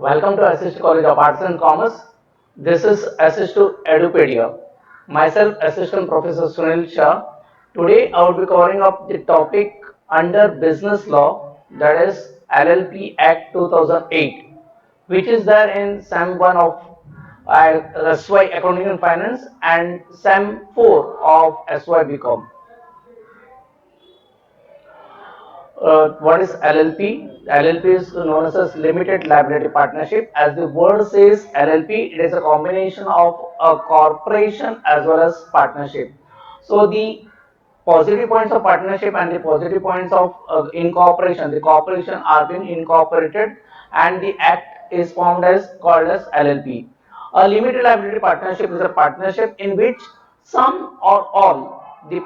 Welcome to Assist College of Arts and Commerce. This is Assist to Edupedia. Myself, Assistant Professor Sunil Shah. Today, I will be covering up the topic under business law, that is LLP Act 2008, which is there in Sem 1 of SY Accounting and Finance and Sem 4 of SYBAF. What is LLP? LLP is known as Limited Liability Partnership. As the word says, LLP, it is a combination of a corporation as well as partnership. So the positive points of partnership and the positive points of incorporation, the corporation are being incorporated and the act is formed as called as LLP. A limited liability partnership is a partnership in which some or all the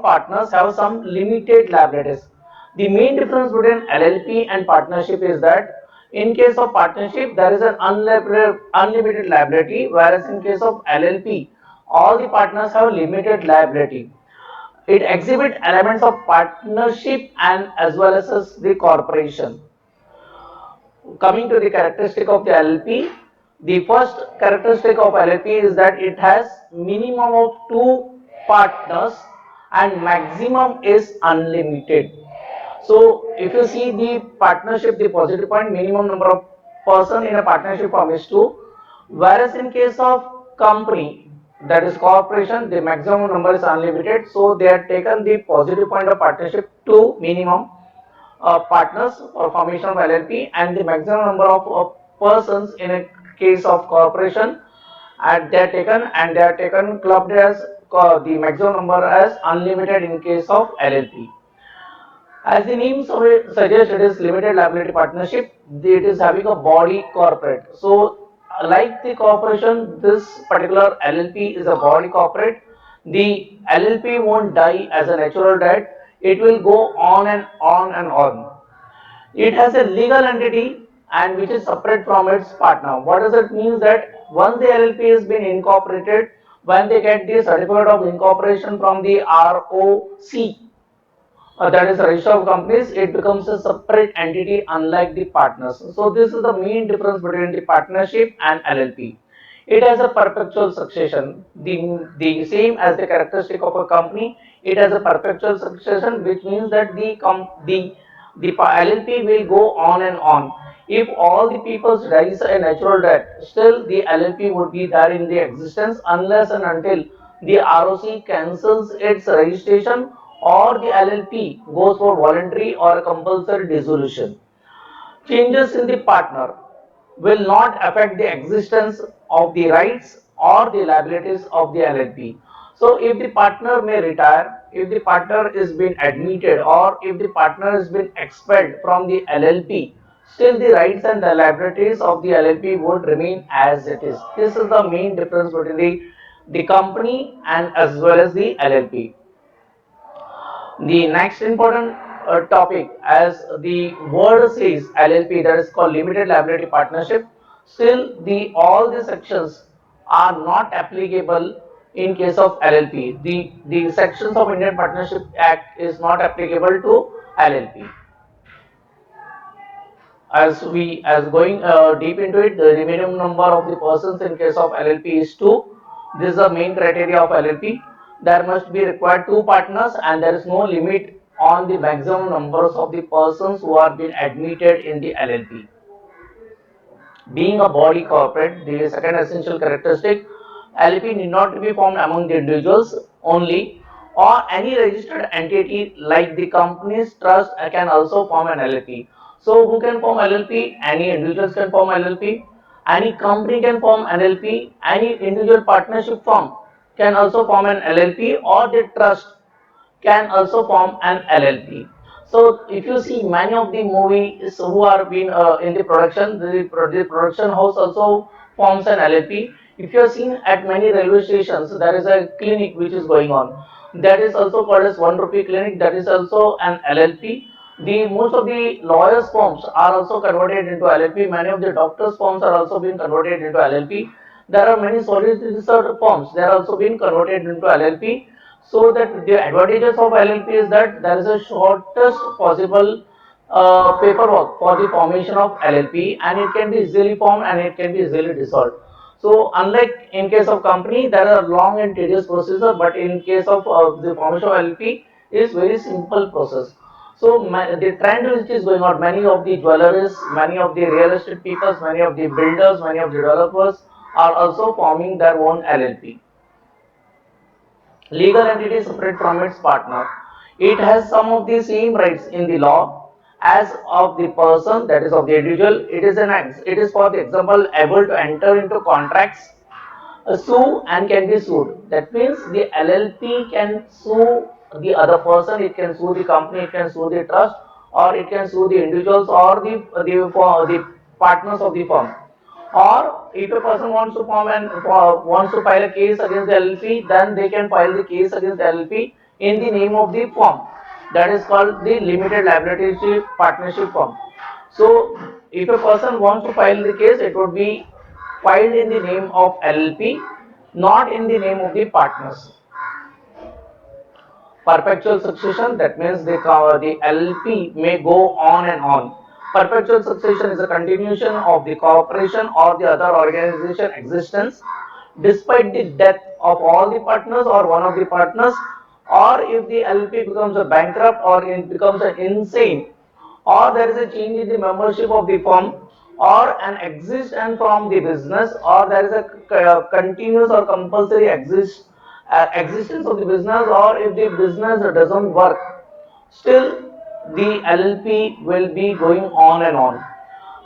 partners have some limited liabilities. The main difference between LLP and partnership is that in case of partnership there is an unlimited liability, whereas in case of LLP all the partners have limited liability. It exhibits elements of partnership and as well as the corporation. Coming to the characteristic of the LLP, the first characteristic of LLP is that it has minimum of 2 partners and maximum is unlimited. So if you see the partnership, the positive point, minimum number of person in a partnership form is 2, whereas in case of company, that is corporation, the maximum number is unlimited. So they have taken the positive point of partnership to minimum partners for formation of LLP, and the maximum number of persons in a case of corporation, and they are taken clubbed as the maximum number as unlimited in case of LLP. As the name suggests, it is limited liability partnership. It is having a body corporate. So, like the corporation, this particular LLP is a body corporate. The LLP won't die as a natural death. It will go on and on and on. It has a legal entity and which is separate from its partner. What does it mean? That once the LLP has been incorporated, when they get the certificate of incorporation from the ROC, that is register of companies, it becomes a separate entity unlike the partners. So this is the main difference between the partnership and LLP. It has a perpetual succession, the same as the characteristic of a company. It has a perpetual succession, which means that the LLP will go on and on. If all the people dies a natural death, still the LLP would be there in the existence unless and until the ROC cancels its registration or the LLP goes for voluntary or compulsory dissolution. Changes in the partner will not affect the existence of the rights or the liabilities of the LLP. So if the partner may retire, if the partner is being admitted, or if the partner has been expelled from the LLP, still the rights and the liabilities of the LLP would remain as it is. This is the main difference between the company and as well as the LLP. The next important topic, as the word says LLP, that is called limited liability partnership, still the all the sections are not applicable in case of LLP. The sections of Indian Partnership Act is not applicable to LLP. As going deep into it, the minimum number of the persons in case of LLP is 2. This is the main criteria of LLP. There must be required 2 partners and there is no limit on the maximum numbers of the persons who are being admitted in the LLP. Being a body corporate, the second essential characteristic, LLP need not be formed among the individuals only, or any registered entity like the company's trust can also form an LLP. So who can form LLP? Any individuals can form LLP, any company can form LLP, any individual partnership firm can also form an LLP, or the trust can also form an LLP. So if you see many of the movies who are being in the production, the production house also forms an LLP. If you are seen at many railway stations, there is a clinic which is going on. That is also called as 1 rupee clinic. That is also an LLP. The most of the lawyers firms are also converted into LLP. Many of the doctors firms are also being converted into LLP. There are many solicitor firms. They are also being converted into LLP, so that the advantages of LLP is that there is a shortest possible paperwork for the formation of LLP, and it can be easily formed and it can be easily dissolved. So unlike in case of company, there are long and tedious procedure, but in case of the formation of LLP is very simple process. So the trend which is going on, many of the jewelers, many of the real estate people, many of the builders, many of the developers are also forming their own LLP. Legal entity separate from its partner. It has some of the same rights in the law as of the person, that is of the individual. It is for the example able to enter into contracts, sue and can be sued. That means the LLP can sue the other person, it can sue the company, it can sue the trust, or it can sue the individuals or the partners of the firm. Or if a person wants to form and wants to file a case against the LLP, then they can file the case against the LLP in the name of the firm. That is called the limited liability partnership firm. So if a person wants to file the case, it would be filed in the name of LLP, not in the name of the partners. Perpetual succession, that means the LLP may go on and on. Perpetual succession is a continuation of the corporation or the other organization existence despite the death of all the partners or one of the partners, or if the LLP becomes a bankrupt or it becomes an insane, or there is a change in the membership of the firm, or an exist and from the business, or there is a continuous or compulsory existence of the business, or if the business doesn't work, still the LLP will be going on and on.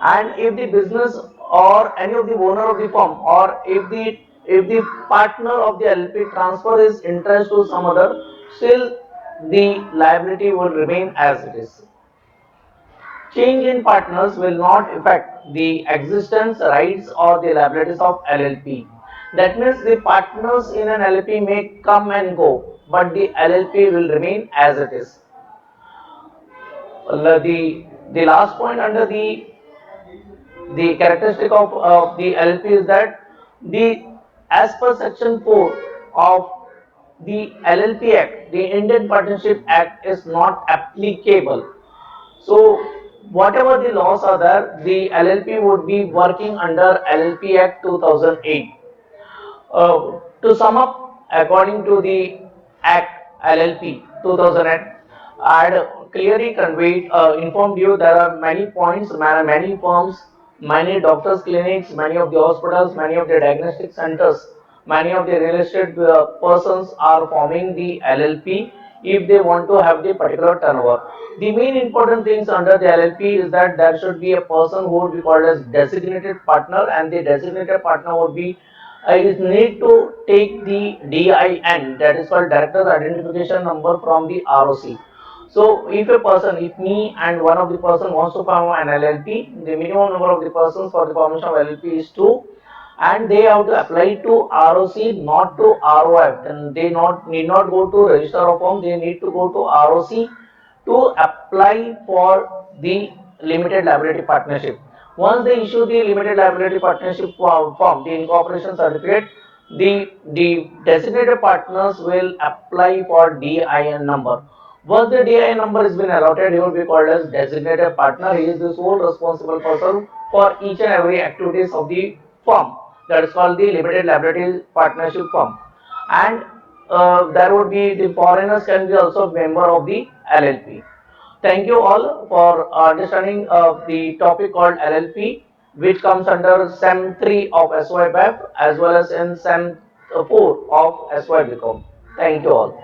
And if the business or any of the owner of the firm, or if the partner of the LLP transfer his interest to some other, still the liability will remain as it is. Change in partners will not affect the existence, rights, or the liabilities of LLP. That means the partners in an LLP may come and go, but the LLP will remain as it is. The last point under the characteristic of the LLP is that the as per section 4 of the LLP Act, the Indian Partnership Act is not applicable. So whatever the laws are there, the LLP would be working under LLP Act 2008. To sum up, according to the Act LLP 2008, I had clearly informed you there are many points, many firms, many doctors' clinics, many of the hospitals, many of the diagnostic centers, many of the real estate persons are forming the LLP if they want to have the particular turnover. The main important things under the LLP is that there should be a person who would be called as designated partner, and the designated partner would be I need to take the DIN, that is called Director's Identification Number, from the ROC. So if a person, if me and one of the person wants to form an LLP, the minimum number of the persons for the formation of LLP is 2, and they have to apply to ROC, not to ROF. Then they need not go to register of firm, they need to go to ROC to apply for the limited liability partnership. Once they issue the limited liability partnership form, the incorporation certificate, the designated partners will apply for DIN number. Once the DIN number has been allotted, he will be called as designated partner. He is the sole responsible person for each and every activities of the firm. That is called the limited liability partnership firm. And there would be the foreigners can be also a member of the LLP. Thank you all for understanding the topic called LLP, which comes under Sem 3 of SYBAF as well as in Sem 4 of SYBAF. Thank you all.